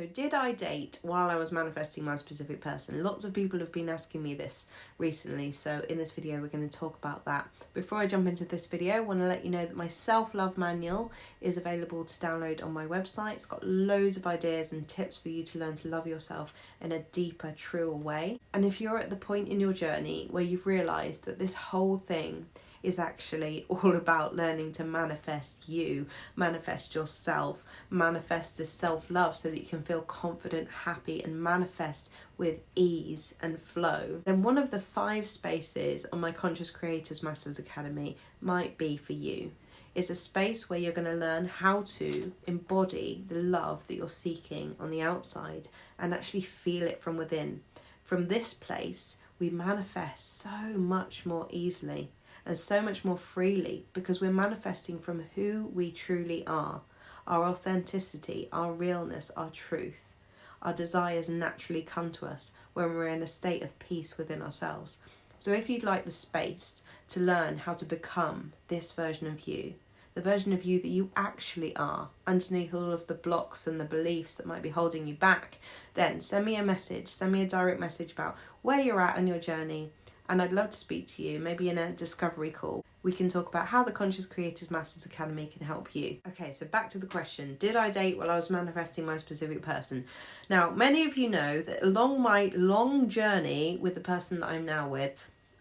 So did I date while I was manifesting my specific person? Lots of people have been asking me this recently, so in this video we're going to talk about that. Before I jump into this video, I want to let you know that my self-love manual is available to download on my website. It's got loads of ideas and tips for you to learn to love yourself in a deeper, truer way. And if you're at the point in your journey where you've realised that this whole thing is actually all about learning to manifest you, manifest yourself, manifest this self-love so that you can feel confident, happy, and manifest with ease and flow, then one of the 5 spaces on my Conscious Creators Masters Academy might be for you. It's a space where you're going to learn how to embody the love that you're seeking on the outside and actually feel it from within. From this place, we manifest so much more easily and so much more freely because we're manifesting from who we truly are, our authenticity, our realness, our truth. Our desires naturally come to us when we're in a state of peace within ourselves. So if you'd like the space to learn how to become this version of you, the version of you that you actually are, underneath all of the blocks and the beliefs that might be holding you back, then send me a message, send me a direct message about where you're at on your journey, and I'd love to speak to you, maybe in a discovery call. We can talk about how the Conscious Creators Masters Academy can help you. Okay, so back to the question, did I date while I was manifesting my specific person? Now, many of you know that along my long journey with the person that I'm now with,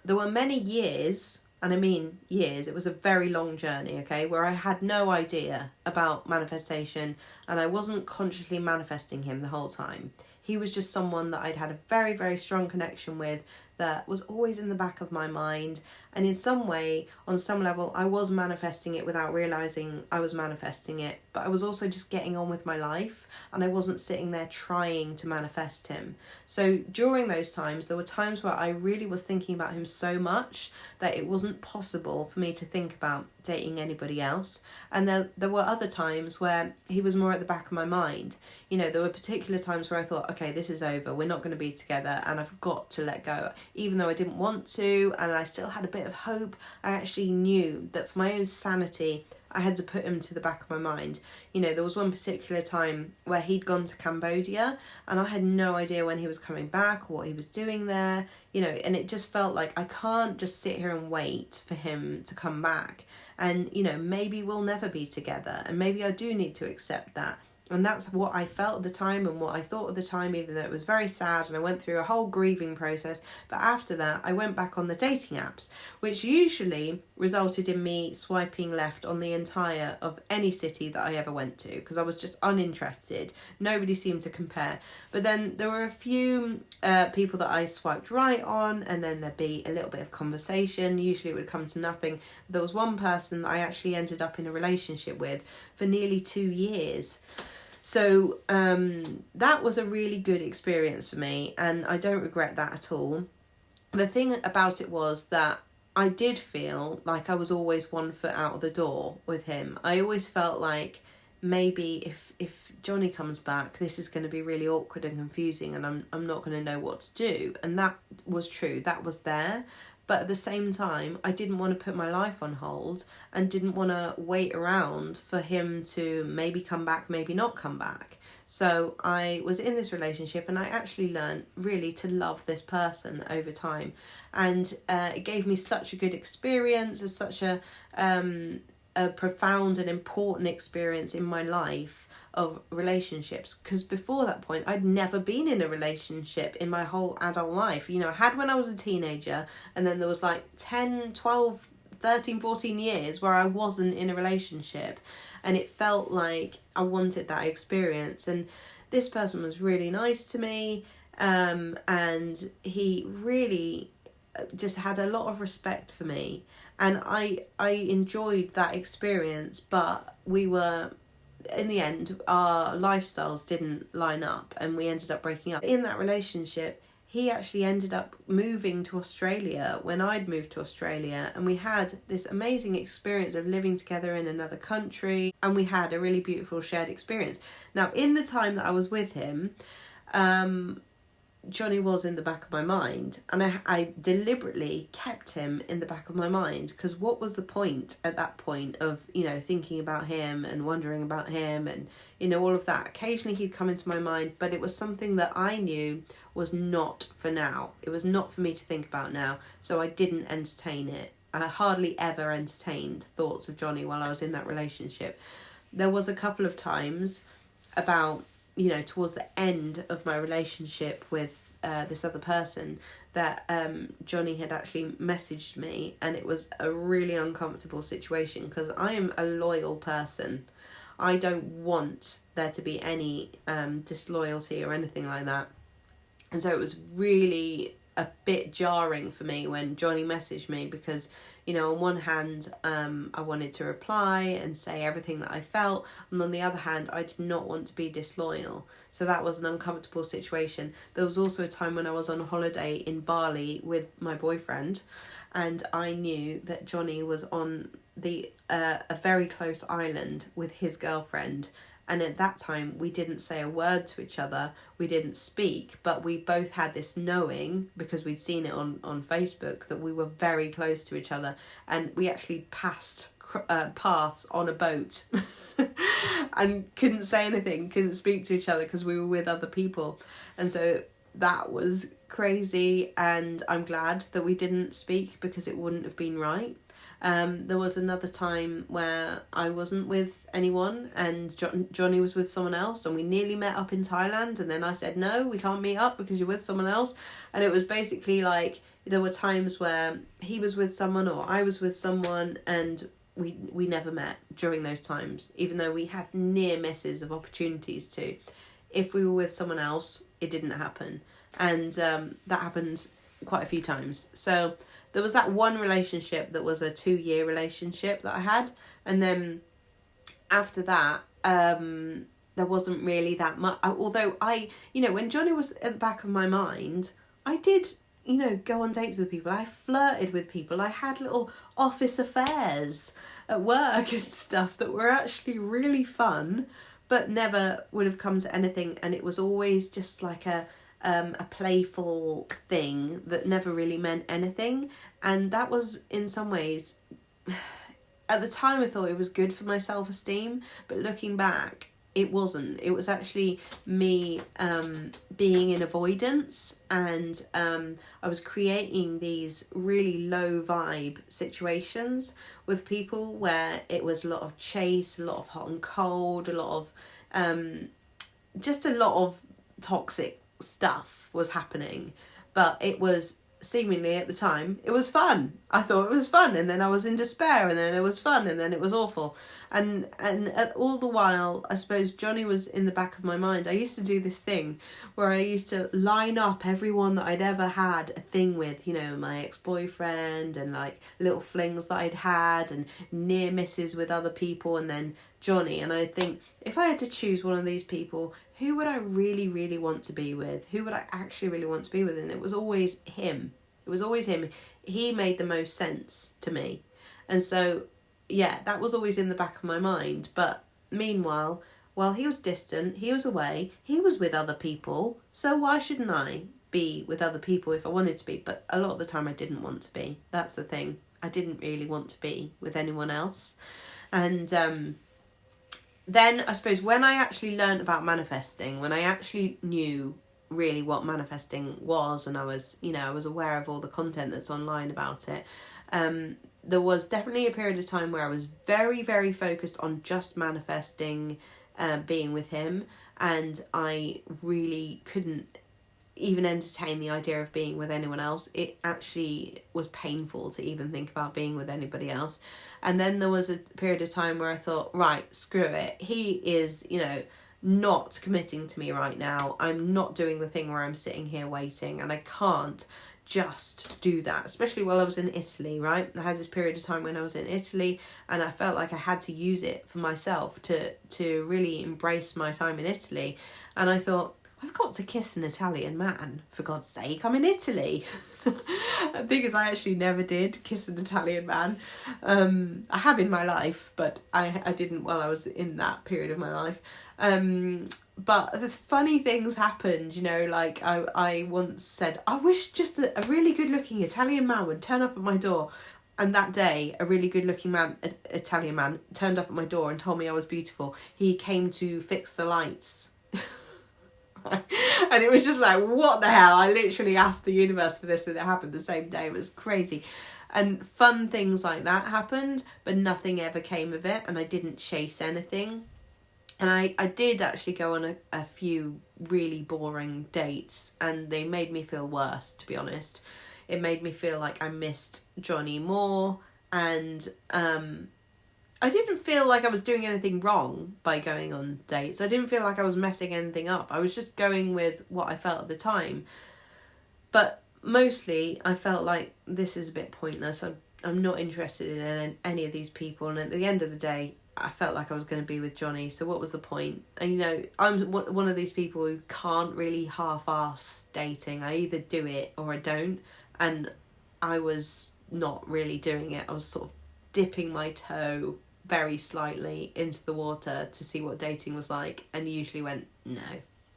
there were many years, and I mean years, it was a very long journey, okay, where I had no idea about manifestation and I wasn't consciously manifesting him the whole time. He was just someone that I'd had a very, very strong connection with that was always in the back of my mind, and in some way, on some level, I was manifesting it without realising I was manifesting it, but I was also just getting on with my life and I wasn't sitting there trying to manifest him. So during those times, there were times where I really was thinking about him so much that it wasn't possible for me to think about dating anybody else, and there were other times where he was more at the back of my mind. You know, there were particular times where I thought, okay, this is over, we're not going to be together and I've got to let go. Even though I didn't want to and I still had a bit of hope, I actually knew that for my own sanity I had to put him to the back of my mind. You know, there was one particular time where he'd gone to Cambodia and I had no idea when he was coming back or what he was doing there, you know, and it just felt like I can't just sit here and wait for him to come back. And, you know, maybe we'll never be together and maybe I do need to accept that. And that's what I felt at the time and what I thought at the time, even though it was very sad and I went through a whole grieving process. But after that, I went back on the dating apps, which usually resulted in me swiping left on the entire of any city that I ever went to because I was just uninterested. Nobody seemed to compare. But then there were a few people that I swiped right on, and then there'd be a little bit of conversation. Usually it would come to nothing. There was one person that I actually ended up in a relationship with for nearly 2 years. So that was a really good experience for me and I don't regret that at all. The thing about it was that I did feel like I was always 1 foot out of the door with him. I always felt like maybe if Johnny comes back, this is going to be really awkward and confusing and I'm not going to know what to do. And that was true, that was there. But at the same time, I didn't want to put my life on hold and didn't want to wait around for him to maybe come back, maybe not come back. So I was in this relationship and I actually learned really to love this person over time. And it gave me such a good experience, as such a profound and important experience in my life of relationships, because before that point I'd never been in a relationship in my whole adult life. You know, I had when I was a teenager, and then there was like 10, 12, 13, 14 years where I wasn't in a relationship, and it felt like I wanted that experience. And this person was really nice to me, and he really just had a lot of respect for me, and I enjoyed that experience. But we were, in the end, our lifestyles didn't line up and we ended up breaking up. In that relationship, he actually ended up moving to Australia when I'd moved to Australia, and we had this amazing experience of living together in another country, and we had a really beautiful shared experience. Now, in the time that I was with him, Johnny was in the back of my mind, and I deliberately kept him in the back of my mind, because what was the point at that point of, you know, thinking about him and wondering about him and, you know, all of that. Occasionally he'd come into my mind, but it was something that I knew was not for now. It was not for me to think about now, so I didn't entertain it. I hardly ever entertained thoughts of Johnny while I was in that relationship. There was a couple of times about, you know, towards the end of my relationship with this other person, that Johnny had actually messaged me, and it was a really uncomfortable situation, because I am a loyal person. I don't want there to be any disloyalty or anything like that. And so it was really a bit jarring for me when Johnny messaged me, because, you know, on one hand, I wanted to reply and say everything that I felt, and on the other hand, I did not want to be disloyal. So that was an uncomfortable situation. There was also a time when I was on holiday in Bali with my boyfriend, and I knew that Johnny was on a very close island with his girlfriend. And at that time, we didn't say a word to each other. We didn't speak, but we both had this knowing, because we'd seen it on Facebook, that we were very close to each other. And we actually passed paths on a boat and couldn't say anything, couldn't speak to each other, because we were with other people. And so that was crazy. And I'm glad that we didn't speak, because it wouldn't have been right. There was another time where I wasn't with anyone, and Johnny was with someone else, and we nearly met up in Thailand, and then I said, no, we can't meet up because you're with someone else. And it was basically like, there were times where he was with someone or I was with someone, and we never met during those times, even though we had near misses of opportunities to. If we were with someone else, it didn't happen. And that happened quite a few times. So there was that one relationship that was a 2-year relationship that I had. And then after that, there wasn't really that much. Although you know, when Johnny was at the back of my mind, I did, you know, go on dates with people. I flirted with people. I had little office affairs at work and stuff that were actually really fun, but never would have come to anything. And it was always just like a playful thing that never really meant anything. And that was, in some ways, at the time I thought it was good for my self-esteem, but looking back, it wasn't. It was actually me being in avoidance, and I was creating these really low vibe situations with people where it was a lot of chase, a lot of hot and cold, a lot of just a lot of toxic stuff was happening. But it was seemingly, at the time, it was fun. I thought it was fun, and then I was in despair, and then it was fun, and then it was awful. And all the while, I suppose Johnny was in the back of my mind. I used to do this thing where I used to line up everyone that I'd ever had a thing with, you know, my ex-boyfriend, and like little flings that I'd had, and near misses with other people, and then Johnny. And I think, if I had to choose one of these people, who would I really, really want to be with? Who would I actually really want to be with? And it was always him. It was always him. He made the most sense to me. And so, yeah, that was always in the back of my mind. But meanwhile, while he was distant, he was away, he was with other people. So why shouldn't I be with other people if I wanted to be? But a lot of the time I didn't want to be. That's the thing. I didn't really want to be with anyone else. And then I suppose when I actually learned about manifesting, when I actually knew really what manifesting was, and I was, you know, I was aware of all the content that's online about it, there was definitely a period of time where I was very, very focused on just manifesting being with him, and I really couldn't even entertain the idea of being with anyone else. It actually was painful to even think about being with anybody else. And then there was a period of time where I thought, right, screw it. He is, you know, not committing to me right now. I'm not doing the thing where I'm sitting here waiting, and I can't just do that, especially while I was in Italy, right? I had this period of time when I was in Italy, and I felt like I had to use it for myself to really embrace my time in Italy. And I thought, I've got to kiss an Italian man, for God's sake, I'm in Italy. The thing is, I actually never did kiss an Italian man. I have in my life, but I didn't while I was in that period of my life. But the funny things happened, you know, like I once said, I wish just a really good looking Italian man would turn up at my door. And that day, a really good looking Italian man, turned up at my door and told me I was beautiful. He came to fix the lights. And it was just like, what the hell? I literally asked the universe for this and it happened the same day. It was crazy. And fun things like that happened, but nothing ever came of it. And I didn't chase anything. And I did actually go on a few really boring dates, and they made me feel worse, to be honest. It made me feel like I missed Johnny more, and I didn't feel like I was doing anything wrong by going on dates. I didn't feel like I was messing anything up. I was just going with what I felt at the time. But mostly I felt like this is a bit pointless. I'm not interested in any of these people, and at the end of the day, I felt like I was going to be with Johnny, so what was the point? And, you know, I'm one of these people who can't really half-ass dating. I either do it or I don't, and I was not really doing it. I was sort of dipping my toe very slightly into the water to see what dating was like, and usually went, no,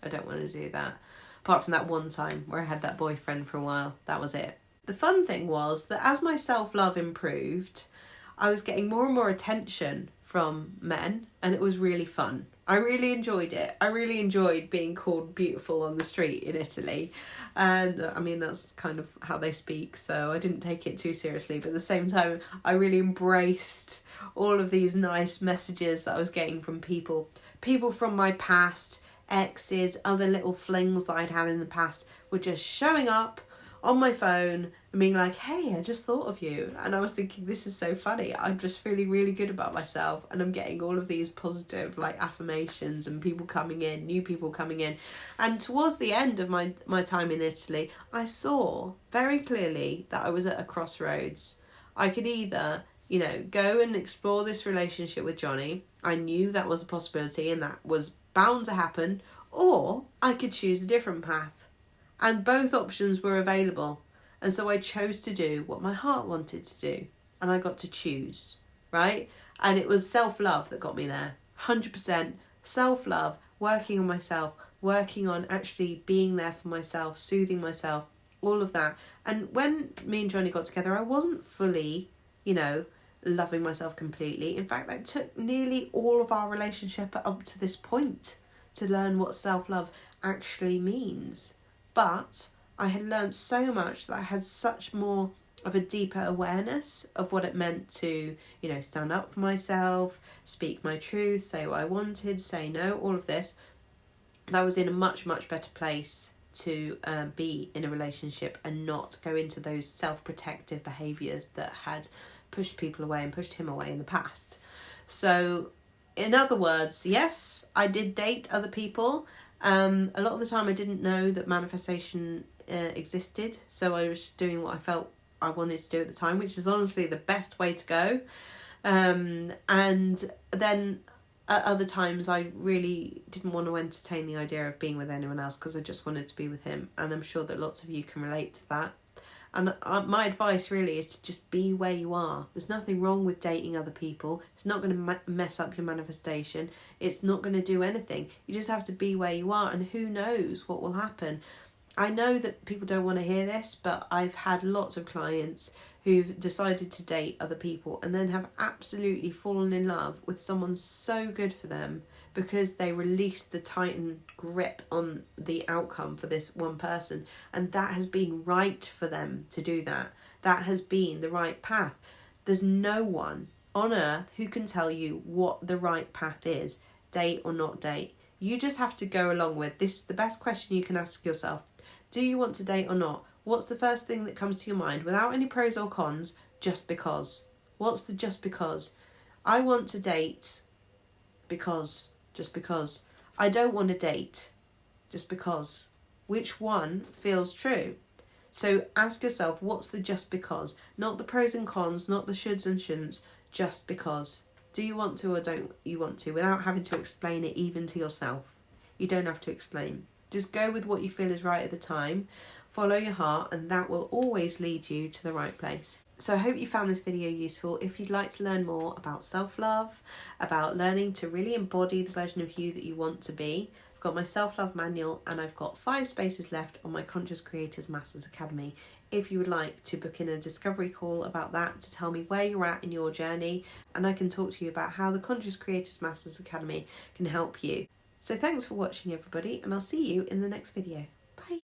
I don't want to do that. Apart from that one time where I had that boyfriend for a while, that was it. The fun thing was that as my self-love improved, I was getting more and more attention from men, and it was really fun. I really enjoyed it. I really enjoyed being called beautiful on the street in Italy. And I mean, that's kind of how they speak, so I didn't take it too seriously. But at the same time, I really embraced all of these nice messages that I was getting from people from my past, exes, other little flings that I'd had in the past, were just showing up on my phone and being like, hey, I just thought of you. And I was thinking, this is so funny. I'm just feeling really good about myself, and I'm getting all of these positive like affirmations and people coming in, new people coming in. And towards the end of my time in Italy, I saw very clearly that I was at a crossroads. I could either, you know, go and explore this relationship with Johnny. I knew that was a possibility and that was bound to happen, or I could choose a different path. And both options were available. And so I chose to do what my heart wanted to do. And I got to choose, right? And it was self-love that got me there. 100% self-love, working on myself, working on actually being there for myself, soothing myself, all of that. And when me and Johnny got together, I wasn't fully, you know, loving myself completely. In fact, that took nearly all of our relationship up to this point to learn what self-love actually means. But I had learned so much that I had such more of a deeper awareness of what it meant to, you know, stand up for myself, speak my truth, say what I wanted, say no, all of this. That I was in a much, much better place to be in a relationship and not go into those self-protective behaviours that had pushed people away and pushed him away in the past. So, in other words, yes, I did date other people. A lot of the time I didn't know that manifestation existed, so I was just doing what I felt I wanted to do at the time, which is honestly the best way to go. And then at other times I really didn't want to entertain the idea of being with anyone else because I just wanted to be with him, and I'm sure that lots of you can relate to that. And my advice really is to just be where you are. There's nothing wrong with dating other people. It's not going to mess up your manifestation. It's not going to do anything. You just have to be where you are, and who knows what will happen. I know that people don't want to hear this, but I've had lots of clients who've decided to date other people and then have absolutely fallen in love with someone so good for them because they released the tighten grip on the outcome for this one person, and that has been right for them to do that. That has been the right path. There's no one on earth who can tell you what the right path is, date or not date. You just have to go along with this. The best question you can ask yourself: do you want to date or not? What's the first thing that comes to your mind without any pros or cons? Just because. What's the just because? I want to date because. Just because. I don't want to date. Just because. Which one feels true? So ask yourself, what's the just because? Not the pros and cons, not the shoulds and shouldn'ts. Just because. Do you want to or don't you want to? Without having to explain it even to yourself. You don't have to explain. Just go with what you feel is right at the time. follow your heart, and that will always lead you to the right place. So I hope you found this video useful. If you'd like to learn more about self-love, about learning to really embody the version of you that you want to be, I've got my self-love manual, and I've got 5 spaces left on my Conscious Creators Masters Academy. If you would like to book in a discovery call about that, to tell me where you're at in your journey, and I can talk to you about how the Conscious Creators Masters Academy can help you. So thanks for watching, everybody, and I'll see you in the next video.